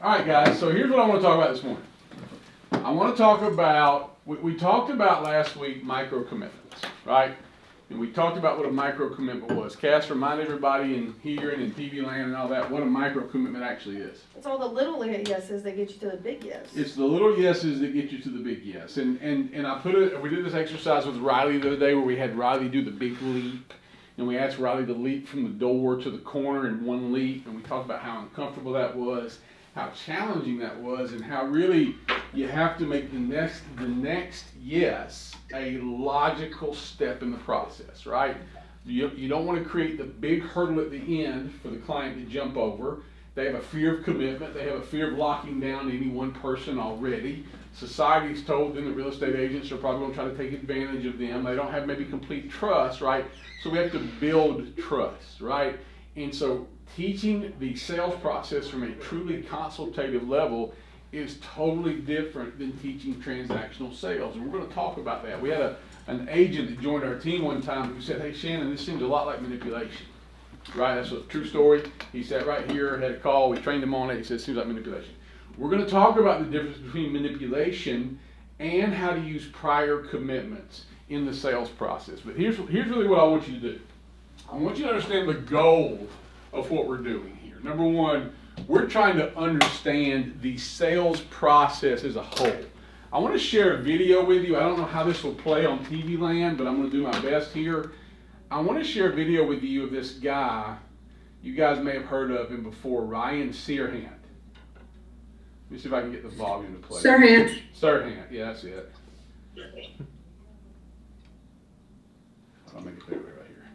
All right, guys, so here's what I want to talk about this morning. I want to talk about, we talked about last week micro commitments, right? And we talked about what a micro commitment was. Cass, remind everybody in here and in TV land and all that what a micro commitment actually is. It's all the little yeses that get you to the big yes. It's the little yeses that get you to the big yes. And we did this exercise with Riley the other day where we had Riley do the big leap. And we asked Riley to leap from the door to the corner in one leap. And we talked about how uncomfortable that was, how challenging that was, and how really you have to make the next yes a logical step in the process, right? You don't want to create the big hurdle at the end for the client to jump over. They have a fear of commitment. They have a fear of locking down any one person already. Society's told them that real estate agents are probably going to try to take advantage of them. They don't have maybe complete trust, right? So we have to build trust, right? And so teaching the sales process from a truly consultative level is totally different than teaching transactional sales. And we're going to talk about that. We had an agent that joined our team one time who said, "Hey, Shannon, this seems a lot like manipulation." Right, that's a true story. He sat right here, had a call, we trained him on it. He said, "It seems like manipulation." We're going to talk about the difference between manipulation and how to use prior commitments in the sales process. But here's really what I want you to do. I want you to understand the goal of what we're doing here. Number one, we're trying to understand the sales process as a whole. I want to share a video with you. I don't know how this will play on TV land, but I'm going to do my best here. I want to share a video with you of this guy. You guys may have heard of him before, Ryan Serhant. Let me see if I can get the volume to play. Serhant, yeah, that's it. I'll make it that way right here.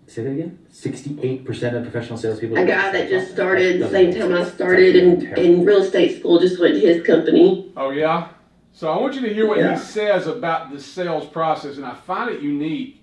Say that again? 68% of professional salespeople. A guy that just started the same time I started in real estate school just went to his company. Oh, yeah? So I want you to hear what he says about the sales process, and I find it unique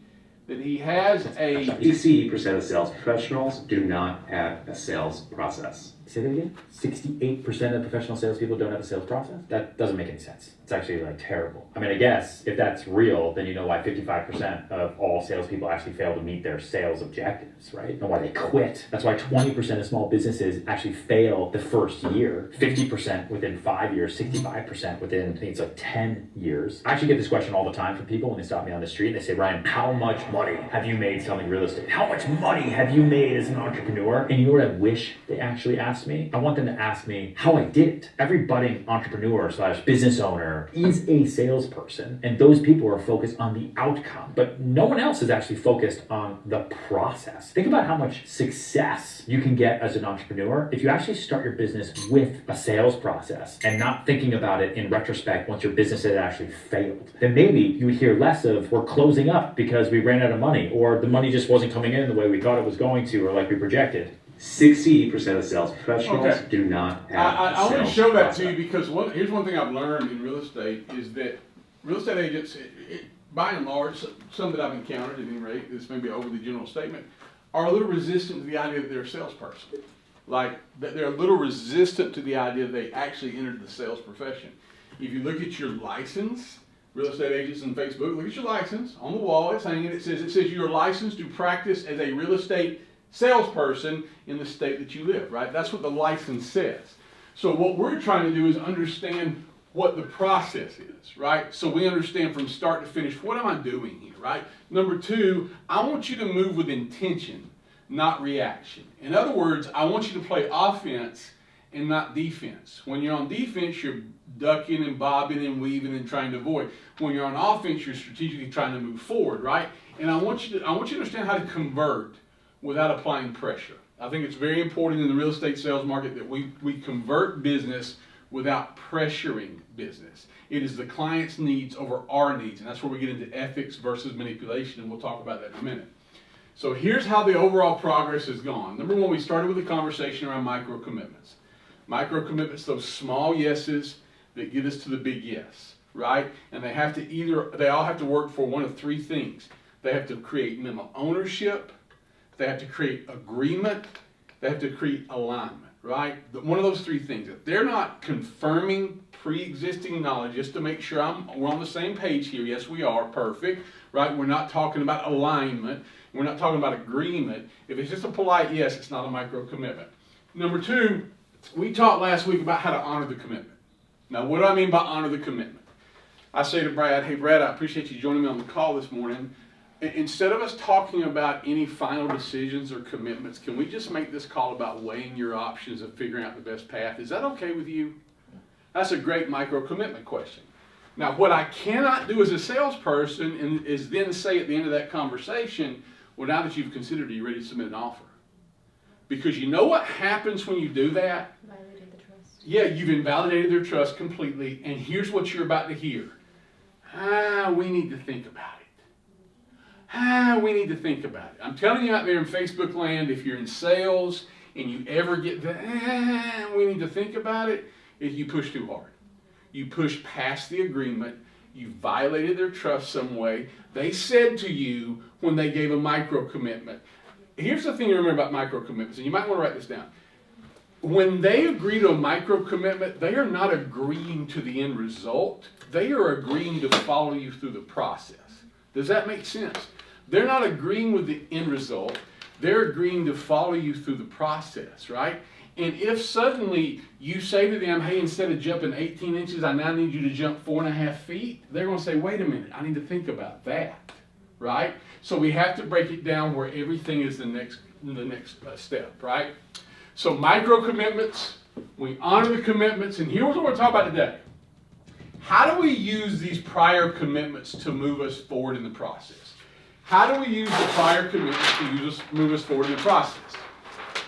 that he has a... 60% of sales professionals do not have a sales process. Say that again? 68% of professional salespeople don't have a sales process? That doesn't make any sense. It's actually like terrible. I mean, I guess if that's real, then you know why 55% of all salespeople actually fail to meet their sales objectives, right? And why they quit. That's why 20% of small businesses actually fail the first year, 50% within 5 years, 65% within, I think it's like 10 years. I actually get this question all the time from people when they stop me on the street and they say, "Ryan, how much money have you made selling real estate? How much money have you made as an entrepreneur?" And you know what I wish they actually asked me? I want them to ask me how I did it. Every budding entrepreneur / business owner is a salesperson, and those people are focused on the outcome, but no one else is actually focused on the process. Think about how much success you can get as an entrepreneur if you actually start your business with a sales process and not thinking about it in retrospect once your business has actually failed. Then maybe you would hear less of, "We're closing up because we ran out of money," or "the money just wasn't coming in the way we thought it was going to," or like we projected. 60% of sales professionals do not have I want to show that to you because here's one thing I've learned in real estate is that real estate agents, by and large, some that I've encountered at any rate, this may be an overly general statement, are a little resistant to the idea that they're a salesperson. Like, that they're a little resistant to the idea that they actually entered the sales profession. If you look at your license, real estate agents on Facebook, look at your license on the wall, it's hanging, it says you're licensed to practice as a real estate salesperson in the state that you live, right? That's what the license says. So what we're trying to do is understand what the process is, right? So we understand from start to finish, what am I doing here, right? Number two, I want you to move with intention, not reaction. In other words, I want you to play offense and not defense. When you're on defense, you're ducking and bobbing and weaving and trying to avoid. When you're on offense, you're strategically trying to move forward, right? And I want you to understand how to convert without applying pressure. I think it's very important in the real estate sales market that we convert business without pressuring business. It is the client's needs over our needs, and that's where we get into ethics versus manipulation, and we'll talk about that in a minute. So here's how the overall progress has gone. Number one, we started with a conversation around micro commitments. Micro commitments, those small yeses that get us to the big yes, right? And they all have to work for one of three things. They have to create mental ownership, they have to create agreement, they have to create alignment, right? One of those three things. If they're not confirming pre-existing knowledge, just to make sure we're on the same page here, yes we are, perfect, right? We're not talking about alignment, we're not talking about agreement. If it's just a polite yes, it's not a micro commitment. Number two, we talked last week about how to honor the commitment. Now, what do I mean by honor the commitment? I say to Brad, hey Brad, I appreciate you joining me on the call this morning. Instead of us talking about any final decisions or commitments, can we just make this call about weighing your options and figuring out the best path? Is that okay with you? That's a great micro commitment question. Now, what I cannot do as a salesperson is then say at the end of that conversation, well, now that you've considered it, you're ready to submit an offer. Because you know what happens when you do that? Violated the trust. Yeah, you've invalidated their trust completely, and here's what you're about to hear. We need to think about it. We need to think about it. I'm telling you out there in Facebook land, if you're in sales and you ever get the, we need to think about it, is you push too hard. You push past the agreement. You violated their trust some way. They said to you when they gave a micro commitment. Here's the thing to remember about micro commitments, and you might want to write this down. When they agree to a micro commitment, they are not agreeing to the end result. They are agreeing to follow you through the process. Does that make sense? They're not agreeing with the end result. They're agreeing to follow you through the process, right? And if suddenly you say to them, hey, instead of jumping 18 inches, I now need you to jump 4.5 feet, they're going to say, wait a minute, I need to think about that, right? So we have to break it down where everything is the next step, right? So micro commitments, we honor the commitments, and here's what we're talking about today. How do we use these prior commitments to move us forward in the process? How do we use the prior commitments to move us forward in the process?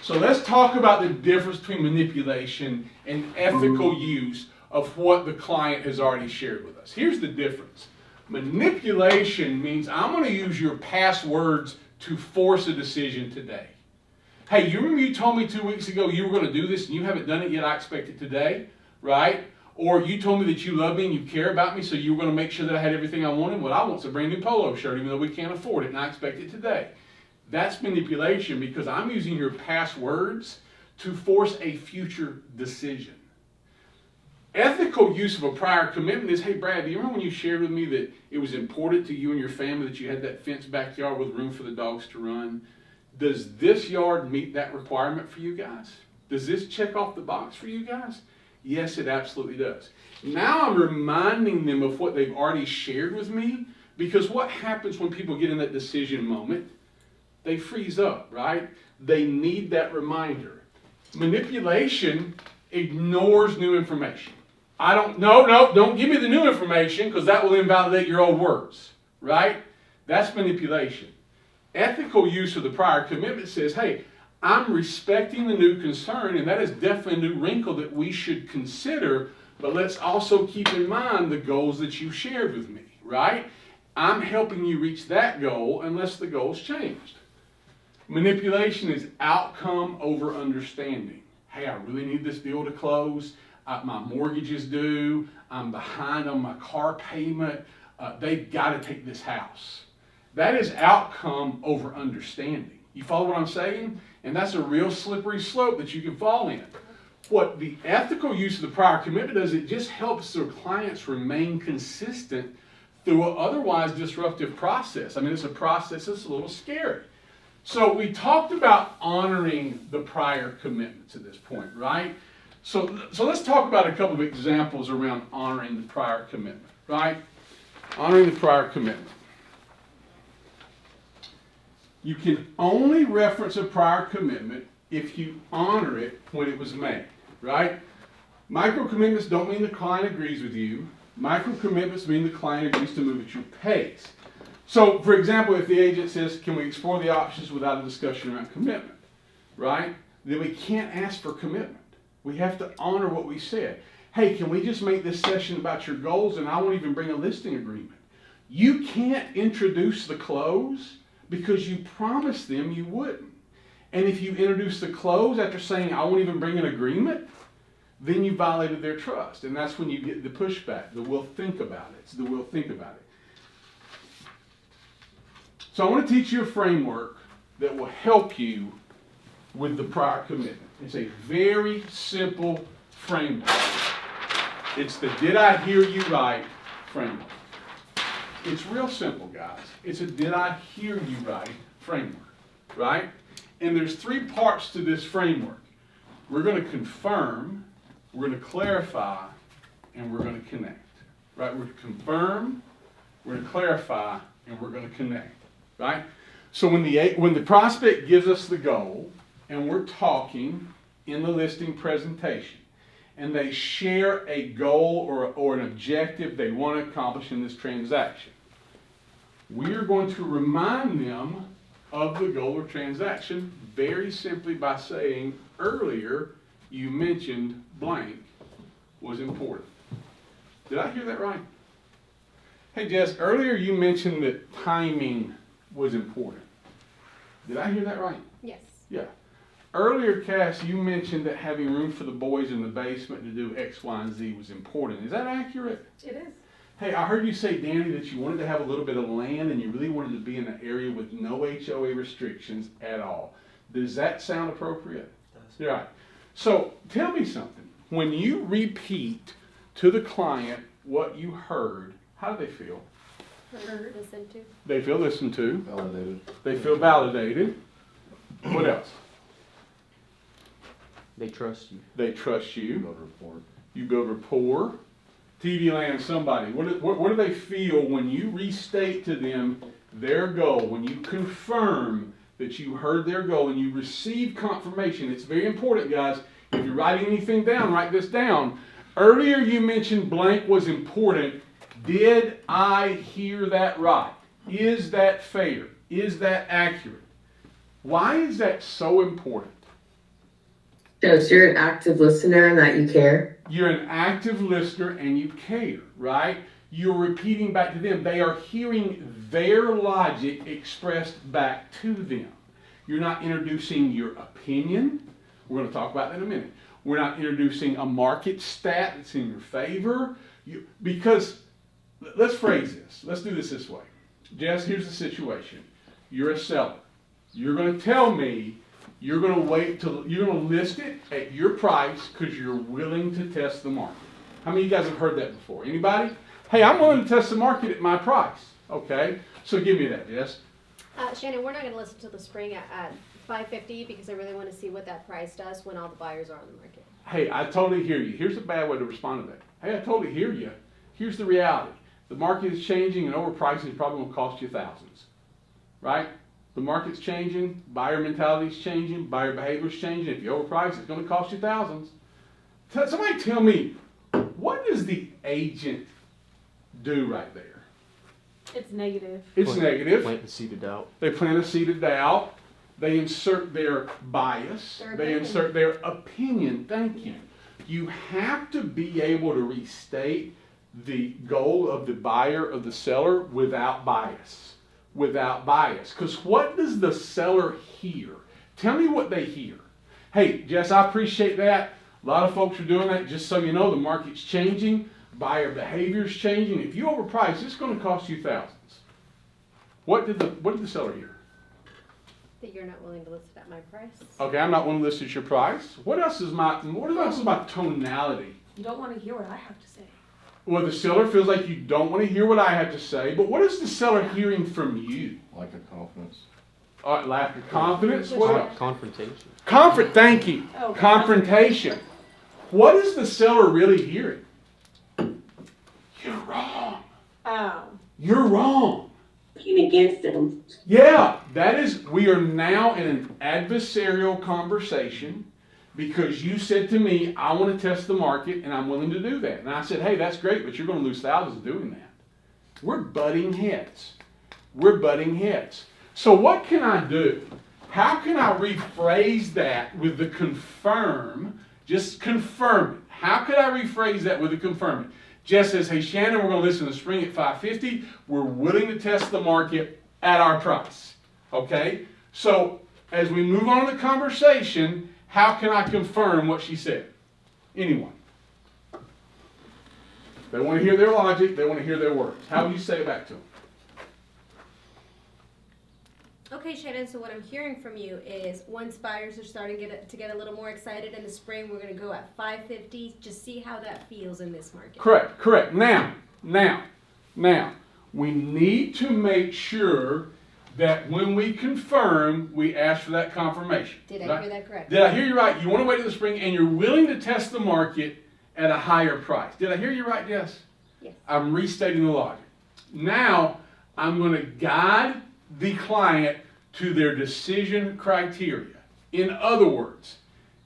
So let's talk about the difference between manipulation and ethical use of what the client has already shared with us. Here's the difference. Manipulation means I'm going to use your past words to force a decision today. Hey, you remember you told me 2 weeks ago you were going to do this and you haven't done it yet, I expect it today, right? Or you told me that you love me and you care about me, so you were going to make sure that I had everything I wanted. Well, I want a brand new polo shirt, even though we can't afford it, and I expect it today. That's manipulation because I'm using your past words to force a future decision. Ethical use of a prior commitment is, hey, Brad, do you remember when you shared with me that it was important to you and your family that you had that fenced backyard with room for the dogs to run? Does this yard meet that requirement for you guys? Does this check off the box for you guys? Yes, it absolutely does. Now I'm reminding them of what they've already shared with me, because what happens when people get in that decision moment? They freeze up, right? They need that reminder. Manipulation ignores new information. Don't give me the new information because that will invalidate your old words, right? That's manipulation. Ethical use of the prior commitment says, hey, I'm respecting the new concern, and that is definitely a new wrinkle that we should consider, but let's also keep in mind the goals that you shared with me, right? I'm helping you reach that goal unless the goal's changed. Manipulation is outcome over understanding. Hey, I really need this deal to close. My mortgage is due. I'm behind on my car payment. They've got to take this house. That is outcome over understanding. You follow what I'm saying? And that's a real slippery slope that you can fall in. What the ethical use of the prior commitment does, it just helps their clients remain consistent through an otherwise disruptive process. I mean, it's a process that's a little scary. So we talked about honoring the prior commitments at this point, right? So let's talk about a couple of examples around honoring the prior commitment, right? Honoring the prior commitment. You can only reference a prior commitment if you honor it when it was made, right? Micro commitments don't mean the client agrees with you. Micro commitments mean the client agrees to move at your pace. So, for example, if the agent says, can we explore the options without a discussion around commitment, right? Then we can't ask for commitment. We have to honor what we said. Hey, can we just make this session about your goals and I won't even bring a listing agreement? You can't introduce the close because you promised them you wouldn't. And if you introduce the close after saying, I won't even bring an agreement, then you violated their trust. And that's when you get the pushback, the we'll think about it. It's the we'll think about it. So I want to teach you a framework that will help you with the prior commitment. It's a very simple framework. It's the did I hear you right framework. It's real simple, guys. It's a did I hear you right framework, right? And there's 3 parts to this framework. We're gonna confirm, we're gonna clarify, and we're gonna connect. Right? We're gonna confirm, we're gonna clarify, and we're gonna connect. Right? So when the prospect gives us the goal, and we're talking in the listing presentation, and they share a goal or an objective they want to accomplish in this transaction, we are going to remind them of the goal or transaction very simply by saying, earlier you mentioned blank was important. Did I hear that right? Hey Jess, earlier you mentioned that timing was important. Did I hear that right? Yes. Yeah. Earlier, Cass, you mentioned that having room for the boys in the basement to do X, Y, and Z was important. Is that accurate? It is. Hey, I heard you say, Danny, that you wanted to have a little bit of land and you really wanted to be in an area with no HOA restrictions at all. Does that sound appropriate? It does. Right. So tell me something. When you repeat to the client what you heard, how do they feel? Heard, listened to. They feel listened to. Validated. They feel validated. What else? They trust you. They trust you. Build rapport. You build rapport. TV land somebody. What do they feel when you restate to them their goal, when you confirm that you heard their goal and you receive confirmation? It's very important, guys. If you're writing anything down, write this down. Earlier you mentioned blank was important. Did I hear that right? Is that fair? Is that accurate? Why is that so important? Shows you're an active listener and that you care. You're an active listener and you care, right? You're repeating back to them. They are hearing their logic expressed back to them. You're not introducing your opinion. We're going to talk about that in a minute. We're not introducing a market stat that's in your favor. Because, let's phrase this. Let's do this way. Jess, here's the situation. You're a seller. You're going to tell me you're going to wait till you're going to list it at your price because you're willing to test the market. How many of you guys have heard that before? Anybody? Hey, I'm willing to test the market at my price. Okay, so give me that, Jess. Shannon, we're not going to listen to the spring at $550 because I really want to see what that price does when all the buyers are on the market. Hey, I totally hear you. Here's a bad way to respond to that. Hey, I totally hear you. Here's the reality. The market is changing and overpricing is probably going to cost you thousands. Right? The market's changing, buyer mentality's changing, buyer behavior's changing. If you overprice, it's going to cost you thousands. Somebody tell me, what does the agent do right there? It's negative. It's negative. Plant the seed of doubt. They plant a seed of doubt. They insert their bias. Their They opinion. insert their opinion. Thank you. You have to be able to restate the goal of the buyer, of the seller, without bias. Without bias. Because what does the seller hear? Tell me what they hear. Hey, Jess, I appreciate that. A lot of folks are doing that. Just so you know, the market's changing. Buyer behavior's changing. If you overprice, it's going to cost you thousands. What did the seller hear? That you're not willing to list it at my price. Okay, I'm not willing to list at your price. What else is my tonality? You don't want to hear what I have to say. Well, the seller feels like you don't want to hear what I have to say, but what is the seller hearing from you? Lack of confidence. All right, lack of confidence. What else? Confrontation. Thank you. Oh, Confrontation. What is the seller really hearing? You're wrong. Oh. You're wrong. Working against them. Yeah, we are now in an adversarial conversation because you said to me, I want to test the market and I'm willing to do that. And I said, hey, that's great, but you're going to lose thousands doing that. We're butting heads. We're butting heads. So what can I do? How can I rephrase that with the confirm? Just confirm it. How could I rephrase that with the confirm it? Jess says, hey, Shannon, we're going to listen to spring at $550. We're willing to test the market at our price. Okay? So as we move on in the conversation, how can I confirm what she said? Anyone? They want to hear their logic. They want to hear their words. How would you say it back to them? Okay, Shannon, so what I'm hearing from you is once buyers are starting to get a little more excited in the spring, we're going to go at $550. Just see how that feels in this market. Correct. Now, we need to make sure that when we confirm, we ask for that confirmation. Did I right? hear that correct? Did I hear you right? You want to wait till the spring and you're willing to test the market at a higher price. Did I hear you right, Jess? Yes. I'm restating the logic. Now, I'm going to guide the client to their decision criteria. In other words,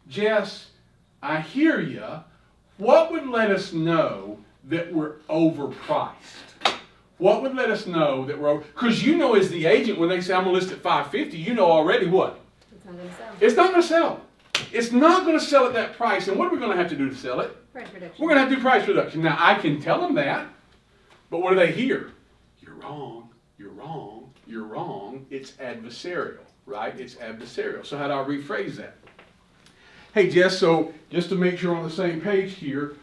Jess, I hear you. What would let us know that we're overpriced? What would let us know that we're over? Because you know, as the agent, when they say I'm going to list at $550, you know already what? It's not gonna sell. It's not going to sell. It's not going to sell at that price. And what are we going to have to do to sell it? Price reduction. We're going to have to do price reduction. Now, I can tell them that, but what do they hear? You're wrong, you're wrong, you're wrong. It's adversarial, right? It's adversarial. So how do I rephrase that? Hey, Jess, so just to make sure we're on the same page here,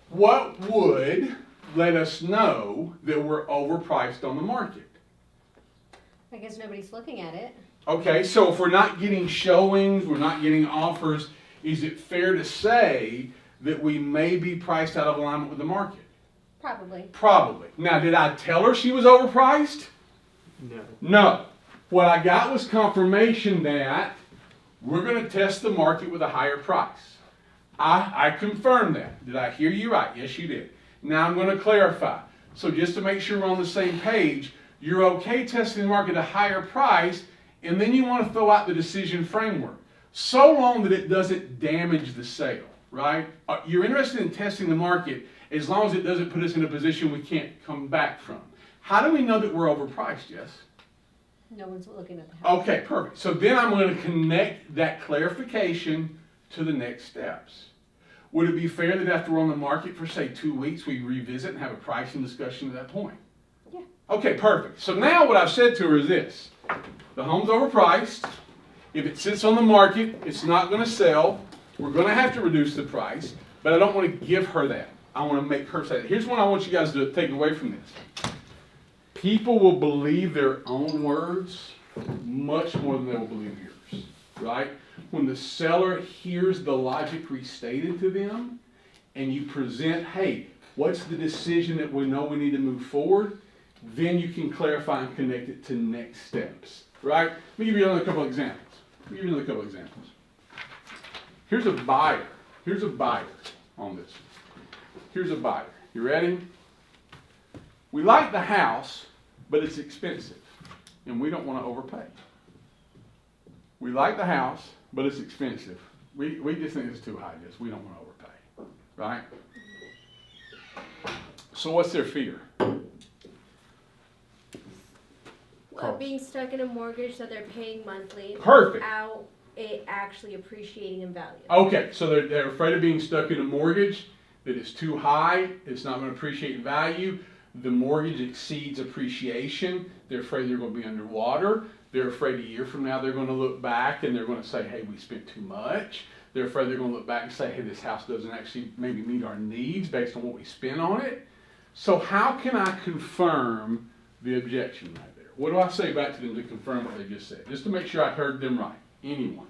what would let us know that we're overpriced on the market? I guess nobody's looking at it. Okay, so if we're not getting showings, we're not getting offers, is it fair to say that we may be priced out of alignment with the market? Probably. Probably. Now, did I tell her she was overpriced? No. No. What I got was confirmation that we're going to test the market with a higher price. I confirmed that. Did I hear you right? Yes, you did. Now I'm going to clarify. So just to make sure we're on the same page, you're okay testing the market at a higher price, and then you want to throw out the decision framework, so long that it doesn't damage the sale, right? You're interested in testing the market as long as it doesn't put us in a position we can't come back from. How do we know that we're overpriced, Jess? No one's looking at the house. Okay, perfect. So then I'm going to connect that clarification to the next steps. Would it be fair that after we're on the market for, say, 2 weeks, we revisit and have a pricing discussion at that point? Yeah. Okay, perfect. So now what I've said to her is this. The home's overpriced. If it sits on the market, it's not going to sell. We're going to have to reduce the price, but I don't want to give her that. I want to make her say that. Here's what I want you guys to take away from this. People will believe their own words much more than they will believe yours, right? When the seller hears the logic restated to them and you present, hey, what's the decision that we know we need to move forward? Then you can clarify and connect it to next steps, right? Let me give you another couple examples. Here's a buyer. Here's a buyer on this. Here's a buyer. You ready? We like the house, but it's expensive, and we don't want to overpay. We like the house, but it's expensive. We just think it's too high, just we don't want to overpay, right? So what's their fear? Being stuck in a mortgage that they're paying monthly. Perfect. Without it actually appreciating in value. Okay, so they're afraid of being stuck in a mortgage that is too high, it's not going to appreciate in value. The mortgage exceeds appreciation. They're afraid they're going to be underwater. They're afraid a year from now they're going to look back and they're going to say, hey, we spent too much. They're afraid they're going to look back and say, hey, this house doesn't actually maybe meet our needs based on what we spent on it. So how can I confirm the objection right there? What do I say back to them to confirm what they just said? Just to make sure I heard them right. Anyone?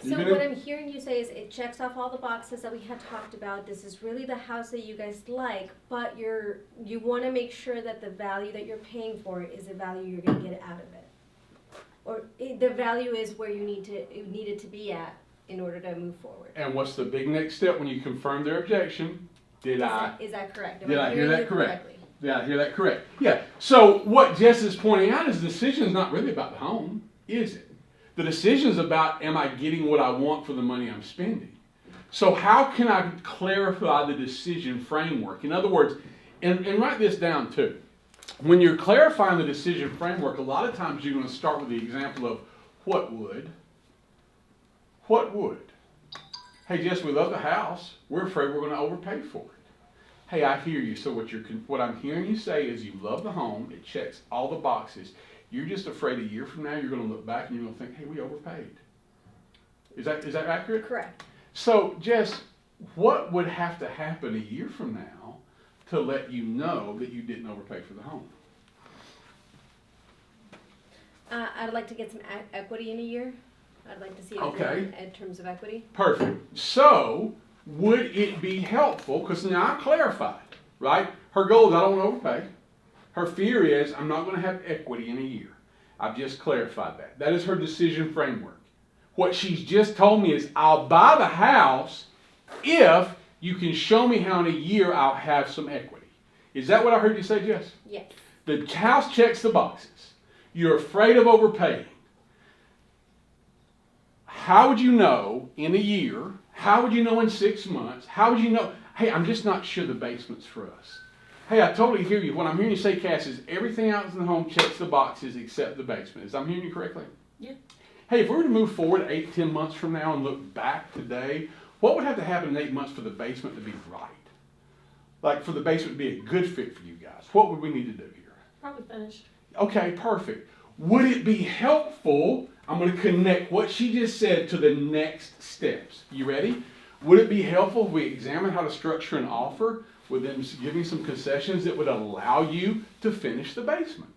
So what I'm hearing you say is it checks off all the boxes that we had talked about. This is really the house that you guys like, but you want to make sure that the value that you're paying for it is the value you're going to get out of it, or the value is where you need it to be at in order to move forward. And what's the big next step when you confirm their objection? Is that correct? Did I hear that correct? Did I hear that correct? Yeah. So what Jess is pointing out is the decision is not really about the home, is it? The decision is about, am I getting what I want for the money I'm spending? So how can I clarify the decision framework? In other words, and write this down too. When you're clarifying the decision framework, a lot of times you're going to start with the example of what would. Hey, Jess, we love the house. We're afraid we're going to overpay for it. Hey, I hear you. So what I'm hearing you say is you love the home. It checks all the boxes. You're just afraid a year from now you're going to look back and you're going to think, hey, we overpaid. Is that accurate? Correct. So, Jess, what would have to happen a year from now to let you know that you didn't overpay for the home? I'd like to get some equity in a year. I'd like to see it Okay. in terms of equity. Perfect. So, would it be helpful, because now I clarified, right? Her goal is I don't want to overpay. Her fear is I'm not going to have equity in a year. I've just clarified that. That is her decision framework. What she's just told me is I'll buy the house if you can show me how in a year I'll have some equity. Is that what I heard you say, Jess? Yes. The house checks the boxes. You're afraid of overpaying. How would you know in a year? How would you know in 6 months? How would you know? Hey, I'm just not sure the basement's for us. Hey, I totally hear you. What I'm hearing you say, Cass, is everything else in the home checks the boxes except the basement. Is I'm hearing you correctly? Yeah. Hey, if we were to move forward 8, 10 months from now and look back today, what would have to happen in 8 months for the basement to be right? Like for the basement to be a good fit for you guys? What would we need to do here? Probably finished. Okay, perfect. Would it be helpful? I'm going to connect what she just said to the next steps. You ready? Would it be helpful if we examine how to structure an offer with them giving some concessions that would allow you to finish the basement?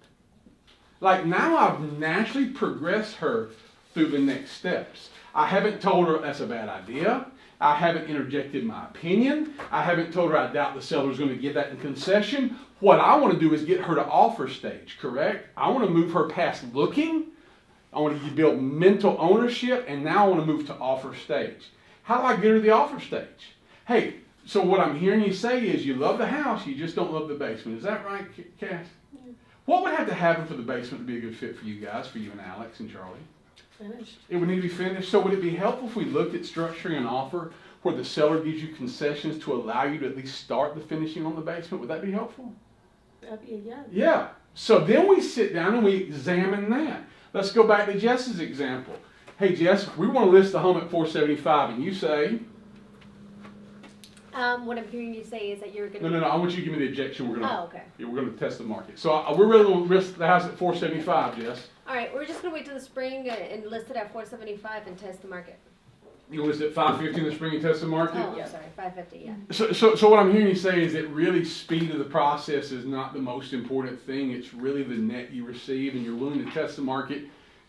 Like now I've naturally progressed her through the next steps. I haven't told her that's a bad idea. I haven't interjected my opinion. I haven't told her I doubt the seller's going to give that in concession. What I want to do is get her to offer stage, correct? I want to move her past looking. I want to build mental ownership, and now I want to move to offer stage. How do I get her to the offer stage? Hey, so what I'm hearing you say is you love the house, you just don't love the basement. Is that right, Cass? Yeah. What would have to happen for the basement to be a good fit for you guys, for you and Alex and Charlie? Finished. It would need to be finished. So would it be helpful if we looked at structuring an offer where the seller gives you concessions to allow you to at least start the finishing on the basement? Would that be helpful? That'd be a yes. Yeah. So then we sit down and we examine that. Let's go back to Jess's example. Hey Jess, we want to list the home at $475, and you say, What I'm hearing you say is that you're gonna. no. I want you to give me the objection. We're gonna, Oh, okay. yeah, we're gonna test the market. So we're ready to list the house at $475, Jess. All right, we're just gonna wait till the spring and list it at 475 and test the market. You list at $550 in the spring and test the market. Oh, I'm sorry, 550. Yeah. So what I'm hearing you say is that really speed of the process is not the most important thing. It's really the net you receive, and you're willing to test the market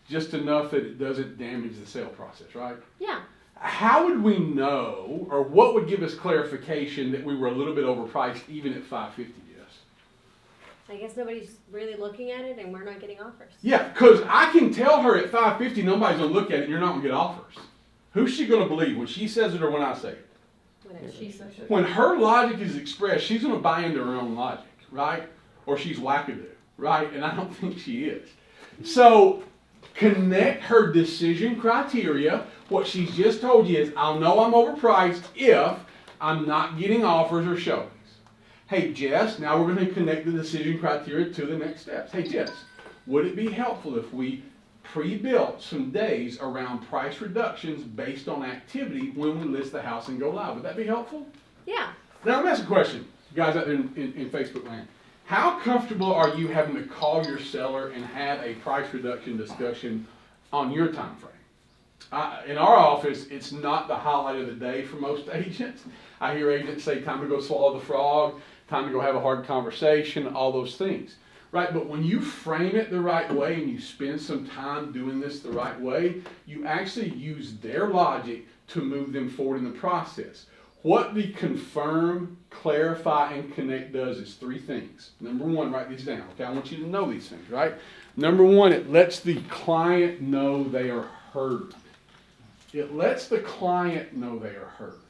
just enough that it doesn't damage the sale process, right? Yeah. How would we know, or what would give us clarification that we were a little bit overpriced even at $550, yes? I guess nobody's really looking at it, and we're not getting offers. Yeah, because I can tell her at $550 nobody's going to look at it and you're not going to get offers. Who's she going to believe, when she says it or when I say it? Whatever. She says it. When her logic is expressed, she's going to buy into her own logic, right? Or she's wackadoo, right? And I don't think she is. So connect her decision criteria. What she's just told you is, I'll know I'm overpriced if I'm not getting offers or showings. Hey Jess, now we're going to connect the decision criteria to the next steps. Hey Jess, would it be helpful if we pre-built some days around price reductions based on activity when we list the house and go live? Would that be helpful? Yeah. Now let me ask a question, you guys out there in Facebook land. How comfortable are you having to call your seller and have a price reduction discussion on your time frame? In our office, it's not the highlight of the day for most agents. I hear agents say time to go swallow the frog, time to go have a hard conversation, all those things. Right, but when you frame it the right way and you spend some time doing this the right way, you actually use their logic to move them forward in the process. What the confirm, clarify, and connect does is 3 things. Number 1, write these down. Okay, I want you to know these things, right? Number 1, it lets the client know they are heard. It lets the client know they are heard,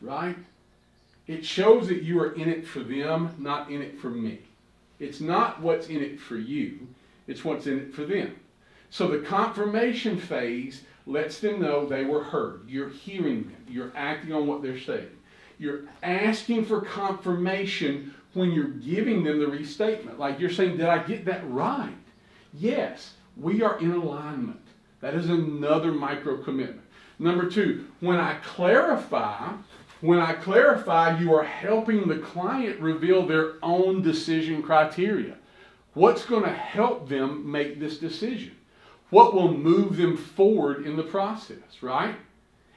right? It shows that you are in it for them, not in it for me. It's not what's in it for you, it's what's in it for them. So the confirmation phase lets them know they were heard. You're hearing them. You're acting on what they're saying. You're asking for confirmation when you're giving them the restatement. Like you're saying, did I get that right? Yes, we are in alignment. That is another micro commitment. Number 2, when I clarify, you are helping the client reveal their own decision criteria. What's going to help them make this decision? What will move them forward in the process, right?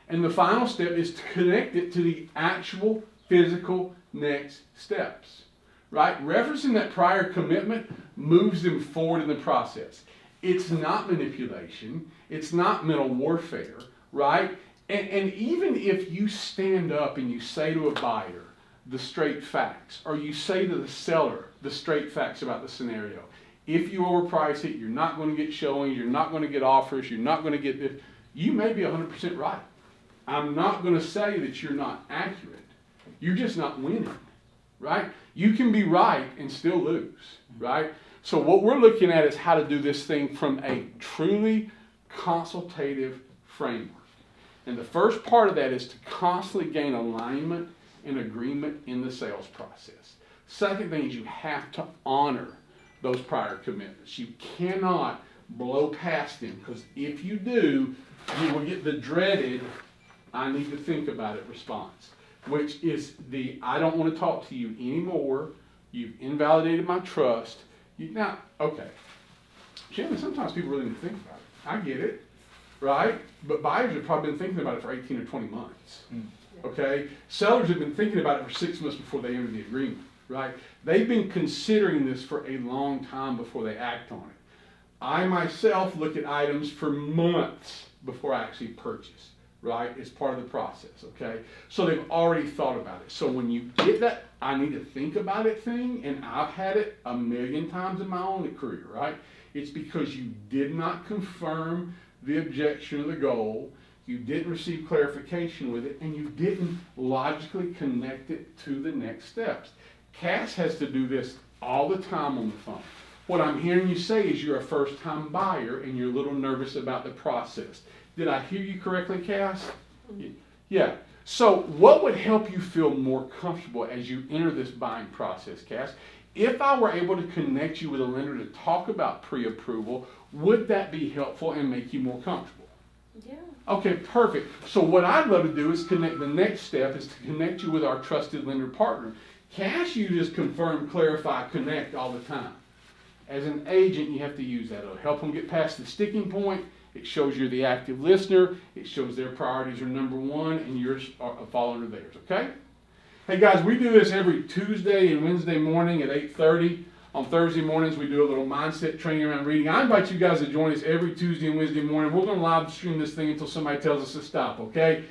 And the final step is to connect it to the actual physical next steps, right? Referencing that prior commitment moves them forward in the process. It's not manipulation. It's not mental warfare, right? And even if you stand up and you say to a buyer the straight facts, or you say to the seller the straight facts about the scenario, if you overprice it, you're not going to get showings, you're not going to get offers, you're not going to get this, you may be 100% right. I'm not going to say that you're not accurate. You're just not winning, right? You can be right and still lose, right? So what we're looking at is how to do this thing from a truly consultative framework. And the first part of that is to constantly gain alignment and agreement in the sales process. Second thing is you have to honor those prior commitments. You cannot blow past them, because if you do, you will get the dreaded, I need to think about it response, which is the, I don't want to talk to you anymore. You've invalidated my trust. Now, okay, Shannon, sometimes people really need to think about it. I get it, right? But buyers have probably been thinking about it for 18 or 20 months, okay? Sellers have been thinking about it for 6 months before they enter the agreement, right? They've been considering this for a long time before they act on it. I myself look at items for months before I actually purchase, right? It's part of the process, okay? So they've already thought about it. So when you get that, I need to think about it thing, and I've had it a million times in my own career, right? It's because you did not confirm the objection or the goal, you didn't receive clarification with it, and you didn't logically connect it to the next steps. Cass has to do this all the time on the phone. What I'm hearing you say is you're a first-time buyer and you're a little nervous about the process. Did I hear you correctly, Cass? Yeah. So what would help you feel more comfortable as you enter this buying process, Cass? If I were able to connect you with a lender to talk about pre-approval, would that be helpful and make you more comfortable? Yeah. Okay, perfect. So what I'd love to do is connect, the next step is to connect you with our trusted lender partner. Cass uses confirm, clarify, connect all the time. As an agent, you have to use that. It'll help them get past the sticking point. It shows you're the active listener. It shows their priorities are number one and yours fall under theirs, okay? Hey guys, we do this every Tuesday and Wednesday morning at 8:30. On Thursday mornings, we do a little mindset training around reading. I invite you guys to join us every Tuesday and Wednesday morning. We're going to live stream this thing until somebody tells us to stop, okay?